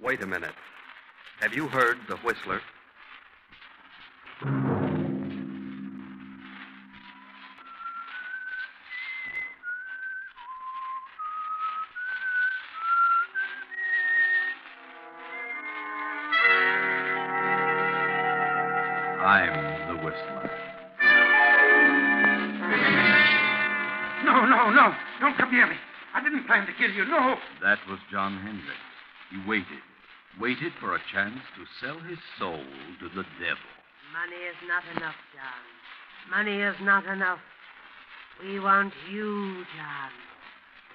Wait a minute. Have you heard the whistler? I'm the whistler. No. Don't come near me. I didn't plan to kill you, no. That was John Hendricks. He waited for a chance to sell his soul to the devil. Money is not enough, John. Money is not enough. We want you, John.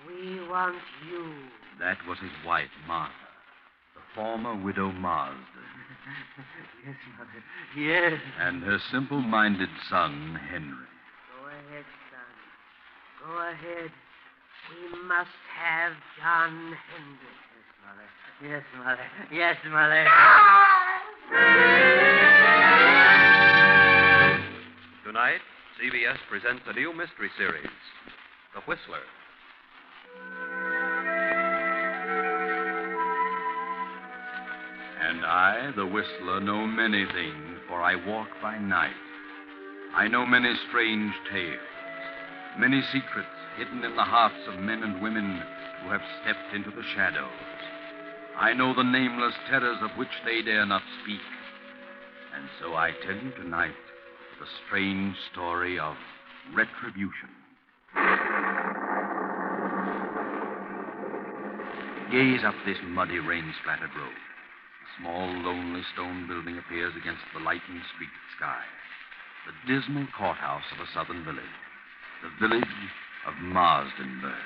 We want you. That was his wife, Martha, the former widow Marsden. Yes, Mother. Yes. And her simple-minded son, Henry. Go ahead, son. Go ahead. We must have John Hendricks. Yes, Mother. Yes, Mother. Tonight, CBS presents a new mystery series, The Whistler. And I, the whistler, know many things, for I walk by night. I know many strange tales, many secrets hidden in the hearts of men and women who have stepped into the shadows. I know the nameless terrors of which they dare not speak. And so I tell you tonight the strange story of Retribution. Gaze up this muddy, rain-splattered road. A small, lonely stone building appears against the lightning-streaked sky. The dismal courthouse of a southern village. The village of Marsdenburg.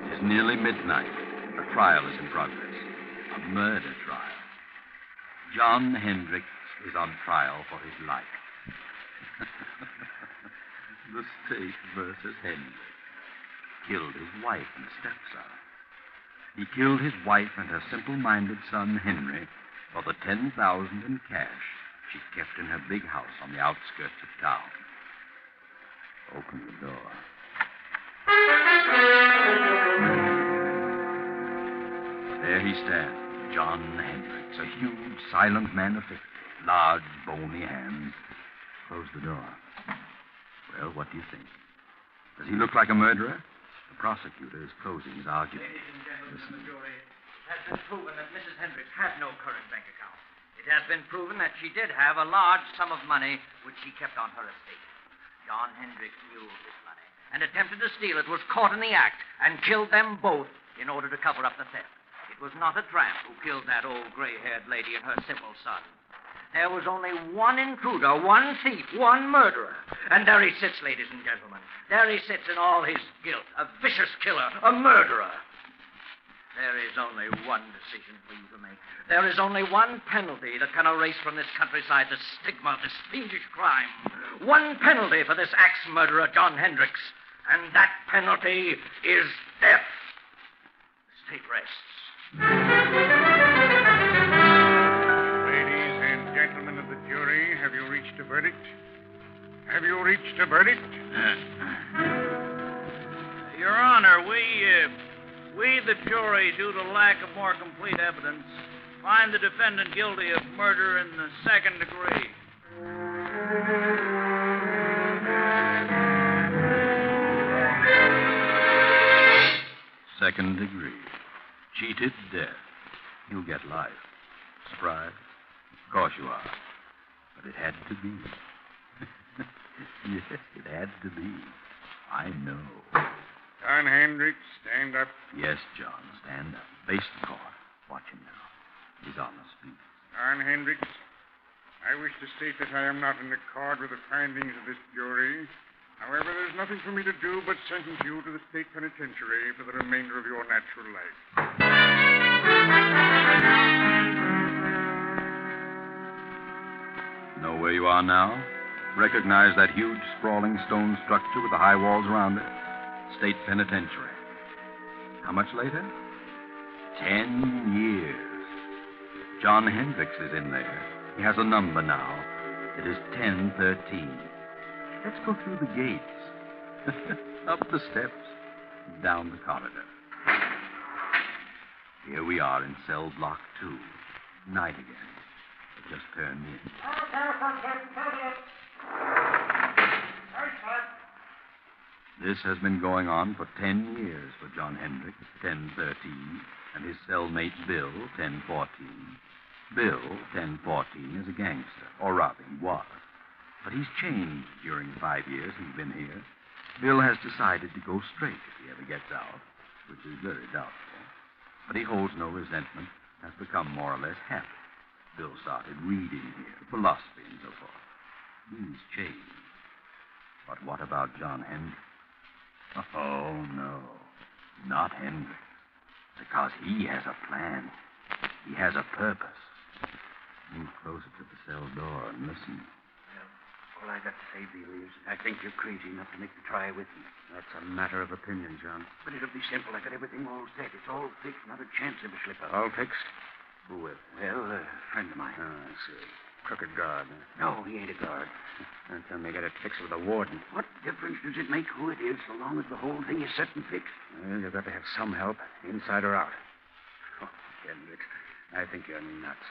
It is nearly midnight. A trial is in progress. A murder trial. John Hendricks is on trial for his life. The state versus Hendricks. Killed his wife and stepson. He killed his wife and her simple-minded son, Henry, for the $10,000 in cash she kept in her big house on the outskirts of town. Open the door. There he stands, John Hendricks, a huge, silent man of 50, large, bony hands. Close the door. Well, what do you think? Does he look like a murderer? The prosecutor is closing his argument. Ladies and gentlemen of the jury, it has been proven that Mrs. Hendricks had no current bank account. It has been proven that she did have a large sum of money which she kept on her estate. John Hendricks knew of this money and attempted to steal it, was caught in the act, and killed them both in order to cover up the theft. It was not a tramp who killed that old gray-haired lady and her simple son. There was only one intruder, one thief, one murderer. And there he sits, ladies and gentlemen. There he sits in all his guilt, a vicious killer, a murderer. There is only one decision for you to make. There is only one penalty that can erase from this countryside the stigma of this fiendish crime. One penalty for this axe murderer, John Hendricks. And that penalty is death. The state rests. Gentlemen of the jury, have you reached a verdict? Have you reached a verdict? Your Honor, we, the jury, due to lack of more complete evidence, find the defendant guilty of murder in the second degree. Second degree. Cheated death. You'll get life. Surprise? Of course you are. But it had to be. Yes, it had to be. I know. John Hendricks, stand up. Yes, John, stand up. Face the court. Watch him now. He's on the speak. John Hendricks, I wish to state that I am not in accord with the findings of this jury. However, there's nothing for me to do but sentence you to the state penitentiary for the remainder of your natural life. Know where you are now? Recognize that huge, sprawling stone structure with the high walls around it? State penitentiary. How much later? 10 years. John Hendricks is in there. He has a number now. It is 1013. Let's go through the gates. Up the steps. down the corridor. Here we are in cell block 2. Night again. I just turned in. This has been going on for 10 years for John Hendricks, 1013, and his cellmate Bill, 1014. Bill, 1014, is a gangster, or rather, he was. But he's changed during the 5 years he's been here. Bill has decided to go straight if he ever gets out, which is very doubtful. But he holds no resentment, has become more or less happy. Bill started reading here, philosophy and so forth. He's changed. But what about John Hendricks? Oh, no. Not Hendricks. Because he has a plan. He has a purpose. Move closer to the cell door and listen. All I got to say, Bill, is I think you're crazy enough to make the try with me. That's a matter of opinion, John. But it'll be simple. I got everything all set. It's all fixed. Not a chance of a slip-up. All fixed? Who with? Well, a friend of mine. Oh, I see. Crooked guard. Huh? No, he ain't a guard. Don't tell me you got it fixed with a warden. What difference does it make who it is so long as the whole thing is set and fixed? Well, you've got to have some help, inside or out. Oh, Hendricks, I think you're nuts.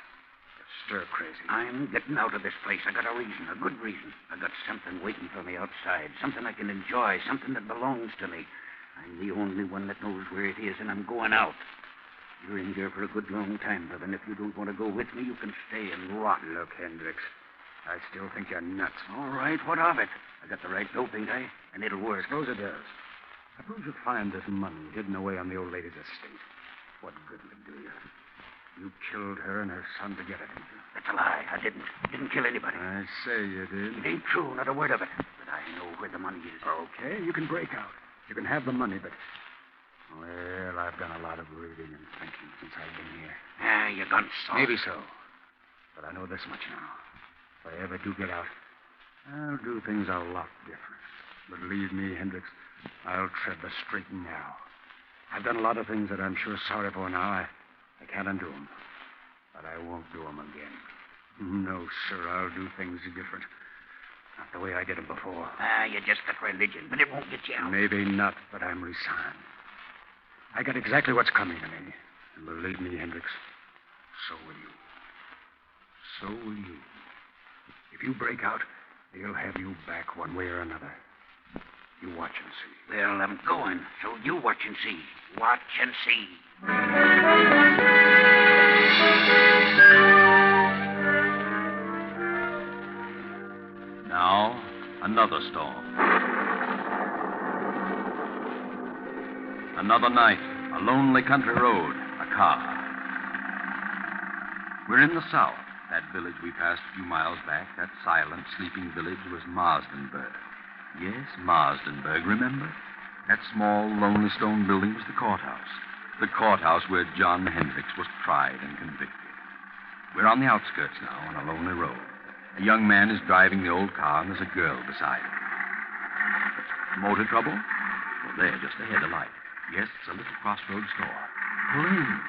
You're stir crazy. I'm getting out of this place. I got a reason, a good reason. I got something waiting for me outside, something I can enjoy, something that belongs to me. I'm the only one that knows where it is, and I'm going out. You're in here for a good long time, Bev, and if you don't want to go with me, you can stay and rot. Look, Hendricks, I still think you're nuts. All right, what of it? I got the right dope, ain't I? And it'll work. Suppose it does. Suppose you find this money hidden away on the old lady's estate. What good will it do you? You killed her and her son to get it, didn't you? That's a lie. I didn't. Didn't kill anybody. I say you did. It ain't true, not a word of it. But I know where the money is. Okay, you can break out. You can have the money, but... Well, I've done a lot of reading and thinking since I've been here. Ah, you gone soft. Maybe so. But I know this much now. If I ever do get out, I'll do things a lot different. Believe me, Hendricks, I'll tread the straight and narrow. I've done a lot of things that I'm sure sorry for now. I can't undo them. But I won't do them again. No, sir, I'll do things different. Not the way I did them before. Ah, you just got religion, but it won't get you out. Maybe not, but I'm resigned. I got exactly what's coming to me. And believe me, Hendricks, so will you. So will you. If you break out, they'll have you back one way or another. You watch and see. Well, I'm going, so you watch and see. Watch and see. Now, another storm. Another night, a lonely country road, a car. We're in the south. That village we passed a few miles back, that silent, sleeping village, was Marsdenburg. Yes, Marsdenburg, remember? That small, lonely stone building was the courthouse. The courthouse where John Hendricks was tried and convicted. We're on the outskirts now, on a lonely road. A young man is driving the old car, and there's a girl beside him. Motor trouble? Well, there, just ahead, a light. Yes, it's a little crossroads store. Pull in.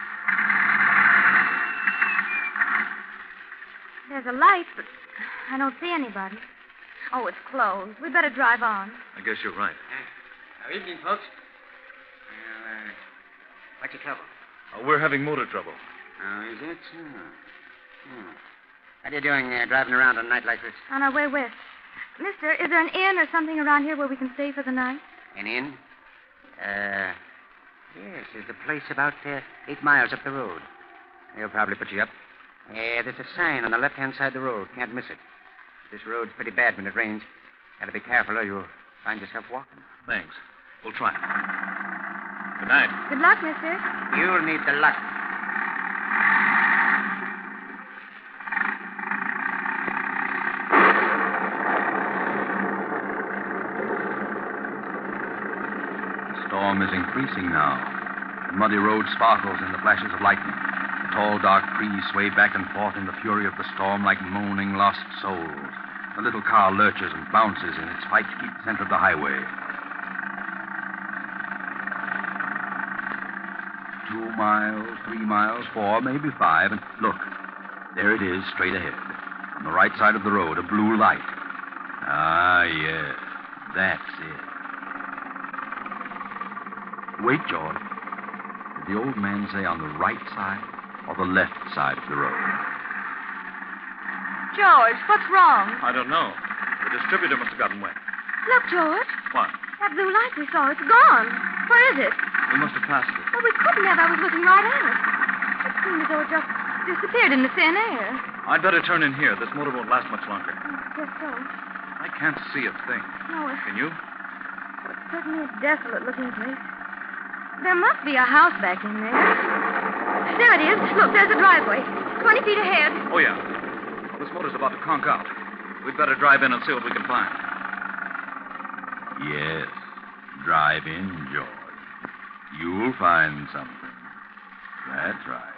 There's a light, but I don't see anybody. Oh, it's closed. We better drive on. I guess you're right. Evening, folks. What's your trouble? We're having motor trouble. Oh, is it? What are you doing driving around on a night like this? On our way west. Mister, is there an inn or something around here where we can stay for the night? An inn? Yes, there's a place about 8 miles up the road. They'll probably put you up. There's a sign on the left-hand side of the road. Can't miss it. This road's pretty bad when it rains. Gotta be careful or you'll find yourself walking. Thanks. We'll try. Good night. Good luck, mister. You'll need the luck. The storm is increasing now. The muddy road sparkles in the flashes of lightning. The tall, dark trees sway back and forth in the fury of the storm like moaning lost souls. The little car lurches and bounces in its fight to keep center of the highway. 2 miles, 3 miles, 4, maybe 5, and look, there it is, straight ahead. On the right side of the road, a blue light. Ah, yes, that's it. Wait, George. Did the old man say on the right side or the left side of the road? George, what's wrong? I don't know. The distributor must have gotten wet. Look, George. What? That blue light we saw, it's gone. Where is it? We must have passed it. Well, we couldn't have. I was looking right at it. It seemed as though it just disappeared in the thin air. I'd better turn in here. This motor won't last much longer. Guess so. I can't see a thing. No, it's Can you? certainly a desolate-looking place. There must be a house back in there. There it is. Look, there's a driveway. 20 feet ahead. Oh, yeah. Well, this motor's about to conk out. We'd better drive in and see what we can find. Yes. Drive in, George. You'll find something. That's right.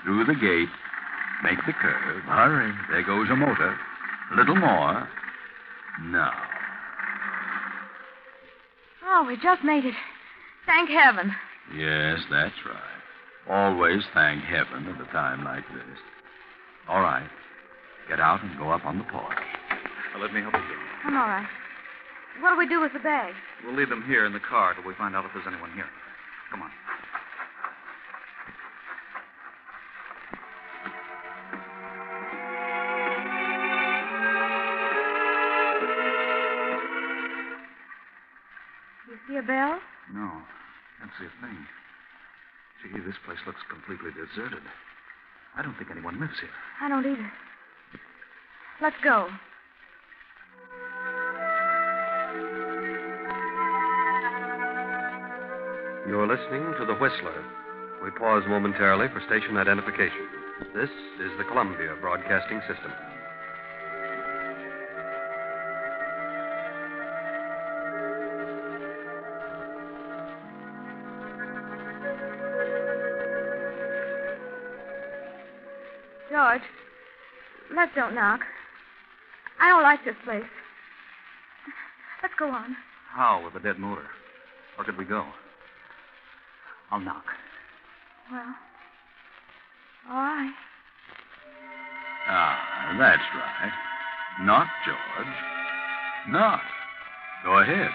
Through the gate. Make the curve. Hurry. There goes a motor. A little more. Now. Oh, we just made it. Thank heaven. Yes, that's right. Always thank heaven at a time like this. All right. Get out and go up on the porch. Now, let me help you. I'm all right. What do we do with the bags? We'll leave them here in the car till we find out if there's anyone here. Come on. You see a bell? No. Can't see a thing. Gee, this place looks completely deserted. I don't think anyone lives here. I don't either. Let's go. You're listening to The Whistler. We pause momentarily for station identification. This is the Columbia Broadcasting System. George, let's don't knock. I don't like this place. Let's go on. How with a dead motor? Where could we go? I'll knock. Well, all right. Ah, that's right. Knock, George. Knock. Go ahead.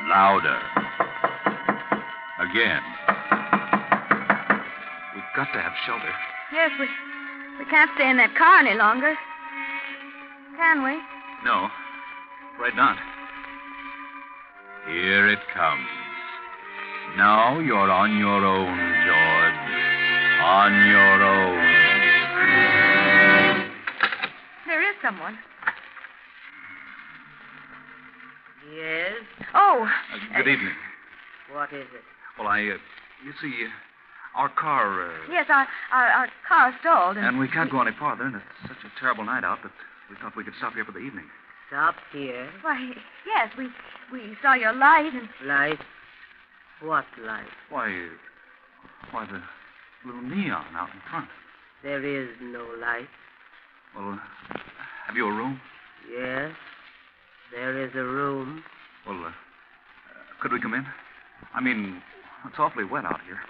Louder. Again. We've got to have shelter. Yes, we can't stay in that car any longer. Can we? No. Right not. Here it comes. Now you're on your own, George. On your own. There is someone. Yes? Oh. Good evening. What is it? Well, you see, our car... Yes, our car stalled. And we can't go any farther, and it's such a terrible night out that we thought we could stop here for the evening. Stop here. Why, yes, we saw your light and... Light? What light? Why, the little neon out in front. There is no light. Well, have you a room? Yes, there is a room. Well, could we come in? I mean, it's awfully wet out here.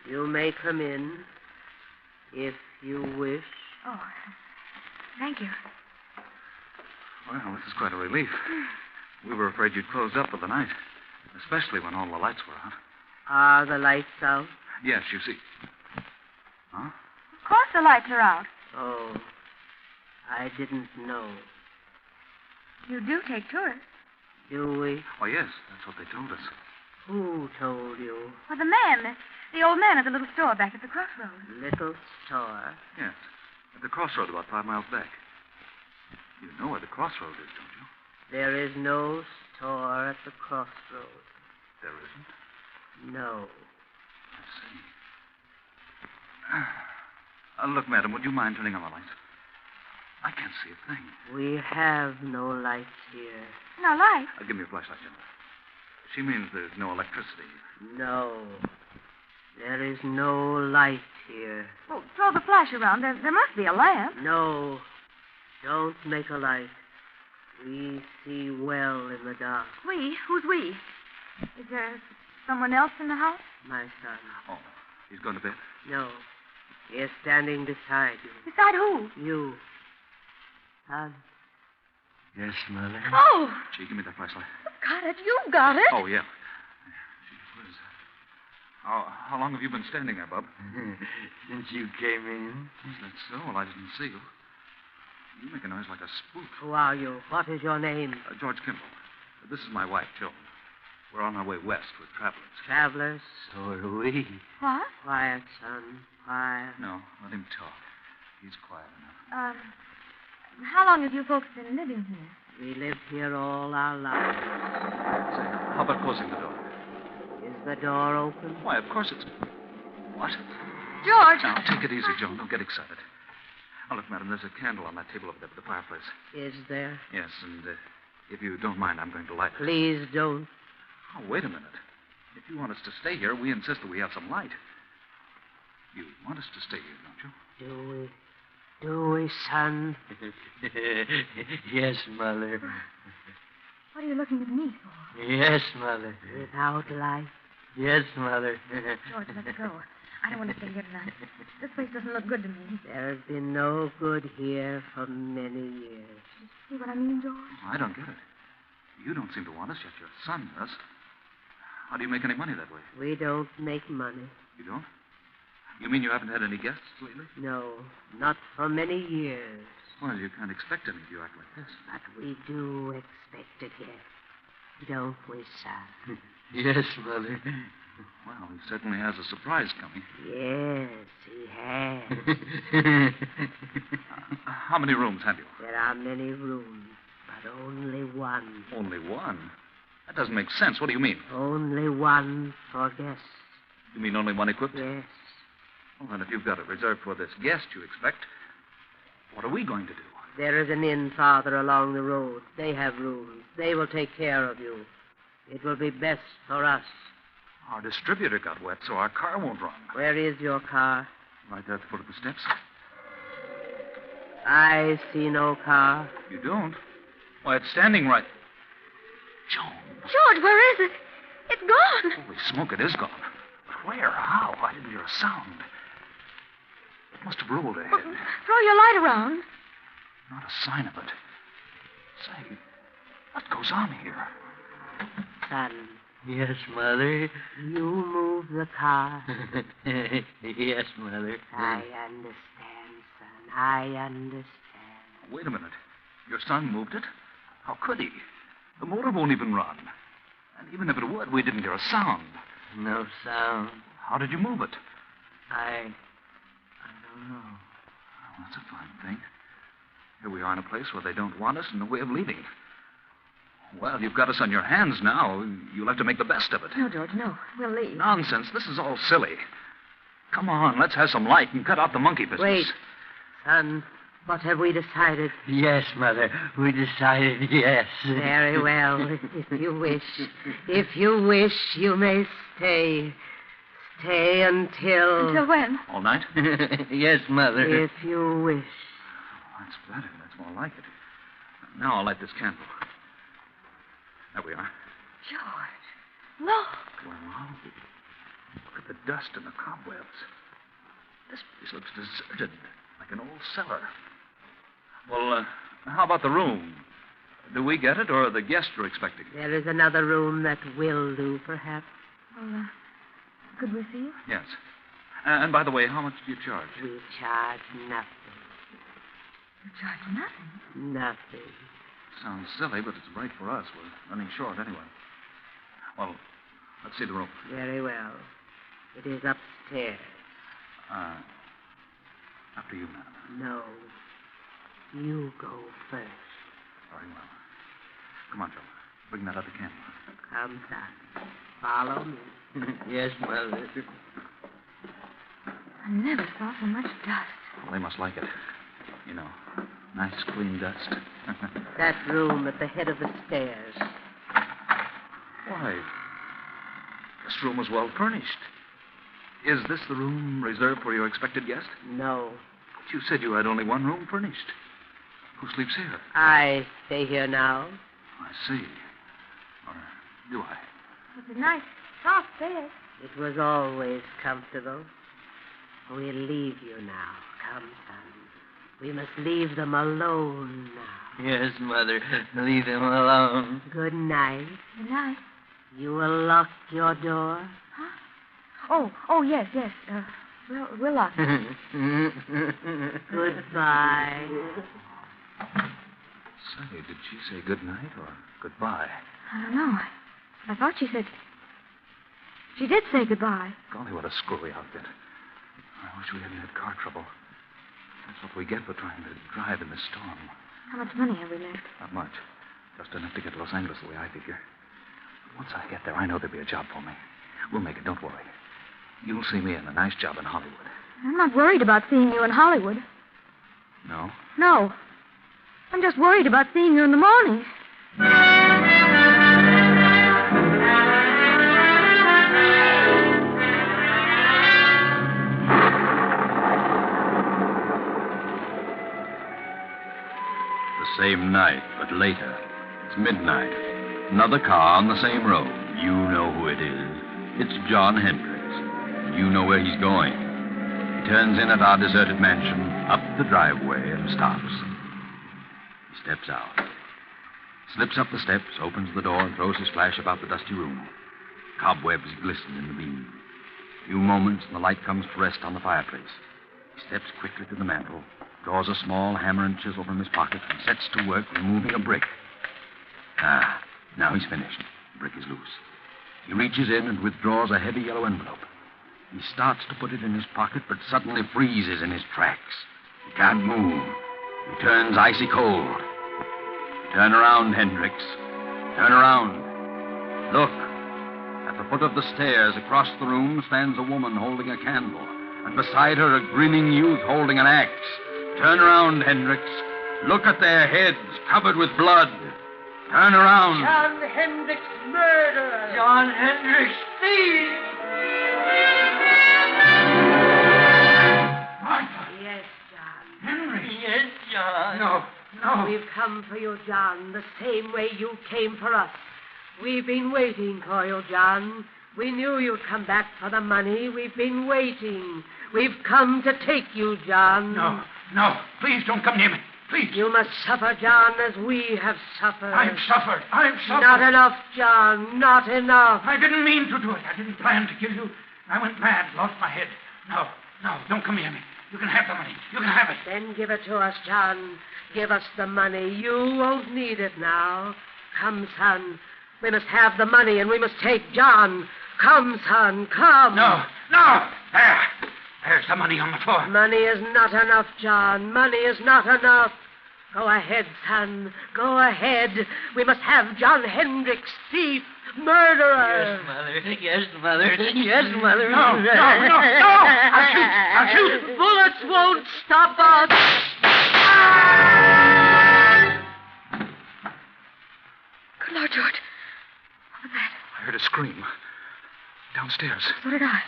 You may come in if you wish. Oh, thank you. Well, this is quite a relief. We were afraid you'd closed up for the night, especially when all the lights were out. Are the lights out? Yes, you see. Huh? Of course the lights are out. Oh, I didn't know. You do take tourists. Do we? Oh, yes, that's what they told us. Who told you? Well, the old man at the little store back at the crossroads. Little store? Yes, at the crossroad about 5 miles back. You know where the crossroad is, don't you? There is no store at the crossroads. There isn't? No. I see. Look, madam, would you mind turning on the lights? I can't see a thing. We have no lights here. No light? Give me a flashlight, gentlemen. She means there's no electricity. No. There is no light here. Well, throw the flash around. There must be a lamp. No. Don't make a light. We see well in the dark. We? Who's we? Is there someone else in the house? My son. Oh, he's going to bed? No. He is standing beside you. Beside who? You. Son. Yes, Mother? Oh! Gee, give me that flashlight. Got it. You got it. Oh, yeah. How long have you been standing there, Bub? Since you came in. Is that so? Well, I didn't see you. You make a noise like a spook. Who are you? What is your name? George Kimball. This is my wife, Joan. We're on our way west with travelers. Travelers? So are we. What? Quiet, son. Quiet. No, let him talk. He's quiet enough. How long have you folks been living here? We lived here all our lives. Say, how about closing the door? Is the door open? Why, of course it's... What? George! Now, take it easy, Joan. Don't get excited. Now, look, madam, there's a candle on that table over there by the fireplace. Is there? Yes, and if you don't mind, I'm going to light it. Please don't. Oh, wait a minute. If you want us to stay here, we insist that we have some light. You want us to stay here, don't you? Do we? Do we, son? Yes, Mother. What are you looking at me for? Yes, Mother. Without light? Yes, Mother. George, let's go. I don't want to stay here tonight. This place doesn't look good to me. There has been no good here for many years. See what I mean, George? I don't get it. You don't seem to want us, yet your son does. How do you make any money that way? We don't make money. You don't? You mean you haven't had any guests lately? No, not for many years. Well, you can't expect any if you act like this. But we do expect it here. Don't we, son? Yes, Mother. Well, he certainly has a surprise coming. Yes, he has. How many rooms have you? There are many rooms, but only one. Only one? That doesn't make sense. What do you mean? Only one for guests. You mean only one equipped? Yes. Well, then if you've got it reserved for this guest you expect, what are we going to do? There is an inn farther along the road. They have rooms. They will take care of you. It will be best for us. Our distributor got wet, so our car won't run. Where is your car? Right there at the foot of the steps. I see no car. You don't? Why, it's standing right... Joan. George, where is it? It's gone. Holy smoke, it is gone. But where? How? I didn't hear a sound. It must have rolled ahead. Well, throw your light around. Not a sign of it. Say, what goes on here? Son. Yes, Mother. You move the car. Yes, Mother. I understand, son. I understand. Wait a minute. Your son moved it? How could he? The motor won't even run. And even if it would, we didn't hear a sound. No sound. How did you move it? I don't know. Oh, that's a fine thing. Here we are in a place where they don't want us and no way of leaving. Well, you've got us on your hands now. You'll have to make the best of it. No, George, no. We'll leave. Nonsense. This is all silly. Come on, let's have some light and cut out the monkey business. Wait. Son, what have we decided? Yes, Mother. We decided yes. Very well. If you wish. If you wish, you may stay. Stay until... Until when? All night? Yes, Mother. If you wish. That's better. That's more like it. Now I'll light this candle. There we are. George, look. Well, look at the dust and the cobwebs. This place looks deserted, like an old cellar. Well, how about the room? Do we get it, or are the guests we're expecting? There is another room that will do, perhaps. Well, could we see it? Yes. And by the way, how much do you charge? We charge nothing. You charge nothing. Nothing. Sounds silly, but it's right for us. We're running short anyway. Well, let's see the room. Very well. It is upstairs. After you, madam. No. You go first. Very well. Come on, Joe. Bring that other candle. Come, son. Follow me. Yes, Mother. I never saw so much dust. Well, they must like it. You know, nice clean dust. That room at the head of the stairs. Why, this room was well furnished. Is this the room reserved for your expected guest? No. But you said you had only one room furnished. Who sleeps here? I stay here now. I see. Or do I? It's a nice, soft bed. It was always comfortable. We'll leave you now. Come, son. We must leave them alone now. Yes, Mother. Leave them alone. Good night. Good night. You will lock your door? Huh? Oh, yes. We'll lock it. Goodbye. Say, did she say good night or goodbye? I don't know. I thought she said... She did say goodbye. Golly, what a screwy outfit. I wish we hadn't had car trouble. That's what we get for trying to drive in the storm. How much money have we left? Not much. Just enough to get to Los Angeles the way I figure. Once I get there, I know there'll be a job for me. We'll make it, don't worry. You'll see me in a nice job in Hollywood. I'm not worried about seeing you in Hollywood. No? No. I'm just worried about seeing you in the morning. The same night, but later. It's midnight. Another car on the same road. You know who it is. It's John Hendricks. You know where he's going. He turns in at our deserted mansion, up the driveway, and stops. He steps out. Slips up the steps, opens the door, and throws his flash about the dusty room. Cobwebs glisten in the beam. A few moments, and the light comes to rest on the fireplace. He steps quickly to the mantel, draws a small hammer and chisel from his pocket, and sets to work removing a brick. Now he's finished. The brick is loose. He reaches in and withdraws a heavy yellow envelope. He starts to put it in his pocket, but suddenly freezes in his tracks. He can't move. He turns icy cold. Turn around, Hendricks. Turn around. Look. At the foot of the stairs across the room stands a woman holding a candle, and beside her a grinning youth holding an axe. Turn around, Hendricks. Look at their heads covered with blood. Turn around. John Hendricks, murderer. John Hendricks, thief. Martha. Yes, John. Henry. Yes, John. No. We've come for you, John, the same way you came for us. We've been waiting for you, John. We knew you'd come back for the money. We've been waiting. We've come to take you, John. No. Please don't come near me. Please. You must suffer, John, as we have suffered. I've suffered. Not enough, John. Not enough. I didn't mean to do it. I didn't plan to kill you. I went mad, lost my head. No, don't come near me. You can have the money. You can have it. Then give it to us, John. Give us the money. You won't need it now. Come, son. We must have the money, and we must take John. Come, son, come. No. There's the money on the floor. Money is not enough, John. Money is not enough. Go ahead, son. Go ahead. We must have John Hendricks, thief, murderer. Yes, Mother. Yes, Mother. No. I'll shoot. Bullets won't stop us. Good Lord, George. What was that? I heard a scream. Downstairs. So did I.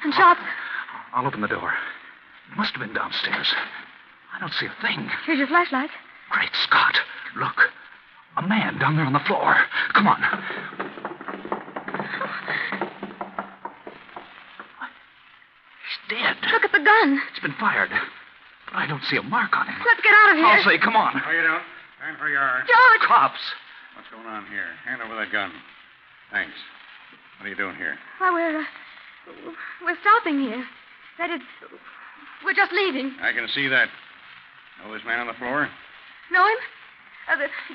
And shots. I'll open the door. It must have been downstairs. I don't see a thing. Here's your flashlight. Great Scott. Look. A man down there on the floor. Come on. He's dead. Look at the gun. It's been fired. But I don't see a mark on him. Let's get out of here. I'll say, come on. No, you don't. Stand where you are. George! Cops. What's going on here? Hand over that gun. Thanks. What are you doing here? Why, we're stopping here. That is, we're just leaving. I can see that. Know this man on the floor? Know him?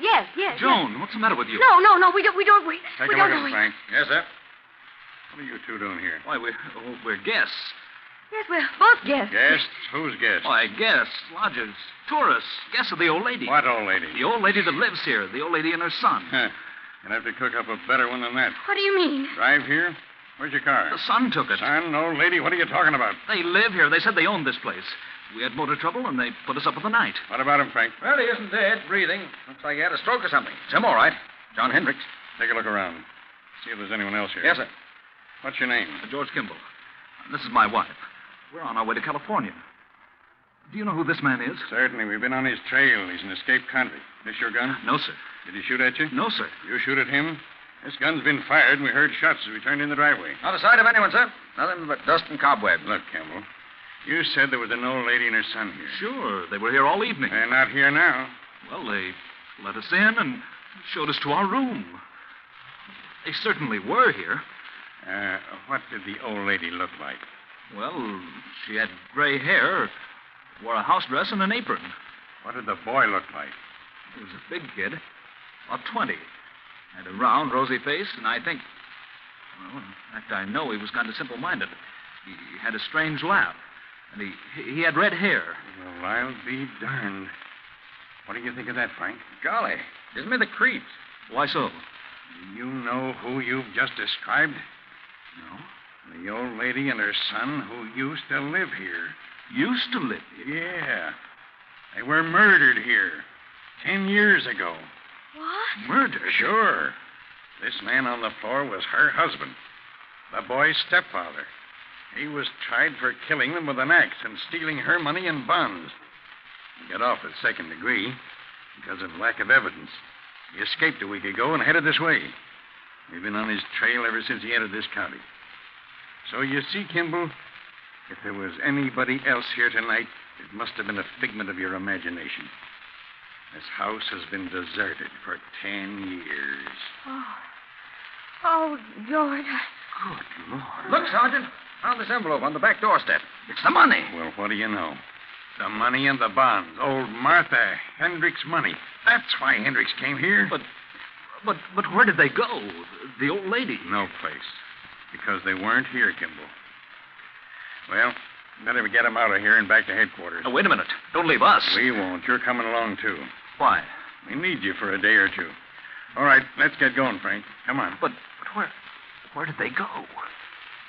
Yes. Joan, what's the matter with you? No, we don't. Take We a don't look know at him, him. Frank. Yes, sir. What are you two doing here? Why, we're guests. Yes, we're both guests. Guests? Who's guests? Why, guests, lodgers, tourists, guests of the old lady. What old lady? The old lady that lives here, the old lady and her son. You'll have to cook up a better one than that. What do you mean? Drive here? Where's your car? The son took it. Son, old lady, what are you talking about? They live here. They said they owned this place. We had motor trouble, and they put us up for the night. What about him, Frank? Well, he isn't dead, breathing. Looks like he had a stroke or something. It's him, all right. John Hendricks. Take a look around. See if there's anyone else here. Yes, sir. What's your name? George Kimball. This is my wife. We're on our way to California. Do you know who this man is? Certainly. We've been on his trail. He's an escaped convict. This your gun? No, sir. Did he shoot at you? No, sir. You shoot at him? This gun's been fired, and we heard shots as we turned in the driveway. Not a sight of anyone, sir. Nothing but dust and cobwebs. Look, Campbell, you said there was an old lady and her son here. Sure. They were here all evening. They're not here now. Well, they let us in and showed us to our room. They certainly were here. What did the old lady look like? Well, she had gray hair, wore a house dress and an apron. What did the boy look like? He was a big kid, about 20. Had a round, rosy face, and I think... Well, in fact, I know he was kind of simple-minded. He had a strange laugh, and he had red hair. Well, I'll be darned. What do you think of that, Frank? Golly, gives me the creeps. Why so? Do you know who you've just described? No. The old lady and her son who used to live here. Used to live here? Yeah. They were murdered here 10 years ago. What? Murdered? Sure. This man on the floor was her husband, the boy's stepfather. He was tried for killing them with an axe and stealing her money and bonds. He got off at second degree because of lack of evidence. He escaped a week ago and headed this way. We've been on his trail ever since he entered this county. So you see, Kimball, if there was anybody else here tonight, it must have been a figment of your imagination. This house has been deserted for 10 years. Oh, George. Good Lord. Look, Sergeant. Found this envelope on the back doorstep. It's the money. Well, what do you know? The money and the bonds. Old Martha Hendricks' money. That's why Hendricks came here. But where did they go? The old lady? No place. Because they weren't here, Kimball. Well, better get them out of here and back to headquarters. Oh, wait a minute. Don't leave us. We won't. You're coming along, too. Why? We need you for a day or two. All right, let's get going, Frank. Come on. But where did they go?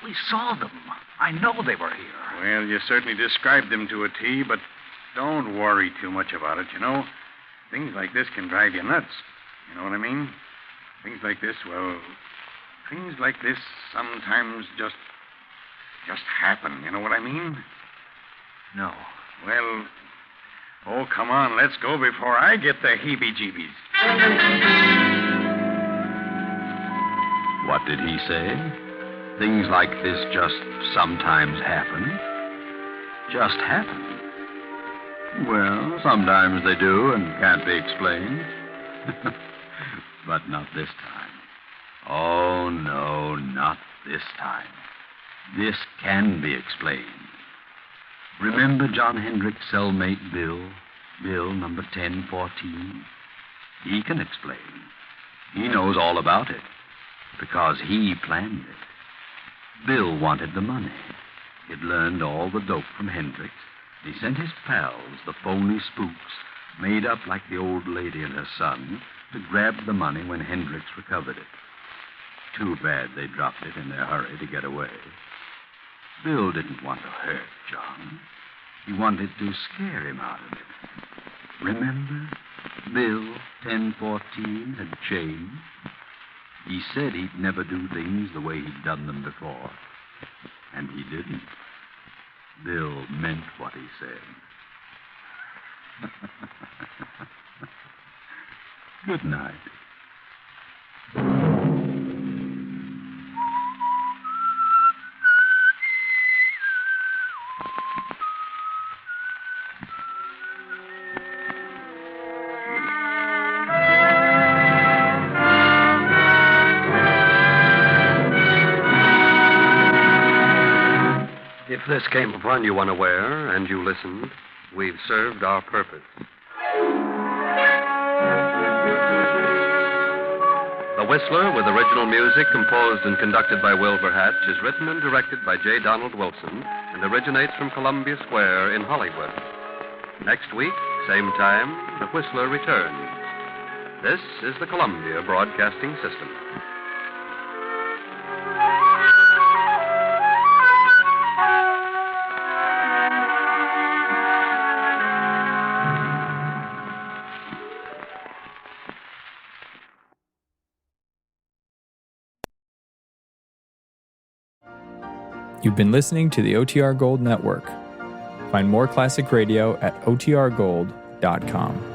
We saw them. I know they were here. Well, you certainly described them to a T, but don't worry too much about it, you know. Things like this can drive you nuts. You know what I mean? Things like this sometimes just happen. You know what I mean? No. Well, oh, come on, let's go before I get the heebie-jeebies. What did he say? Things like this just sometimes happen? Just happen? Well, sometimes they do and can't be explained. But not this time. Oh, no, not this time. This can be explained. Remember John Hendrick's cellmate, Bill? Bill, number 1014? He can explain. He knows all about it because he planned it. Bill wanted the money. He'd learned all the dope from Hendricks. He sent his pals, the phony spooks, made up like the old lady and her son, to grab the money when Hendricks recovered it. Too bad they dropped it in their hurry to get away. Bill didn't want to hurt John. He wanted to scare him out of it. Remember? Bill, 1014, had changed. He said he'd never do things the way he'd done them before. And he didn't. Bill meant what he said. Good night. If this came upon you unaware and you listened, we've served our purpose. The Whistler, with original music composed and conducted by Wilbur Hatch, is written and directed by J. Donald Wilson and originates from Columbia Square in Hollywood. Next week, same time, The Whistler returns. This is the Columbia Broadcasting System. You've been listening to the OTR Gold Network. Find more classic radio at otrgold.com.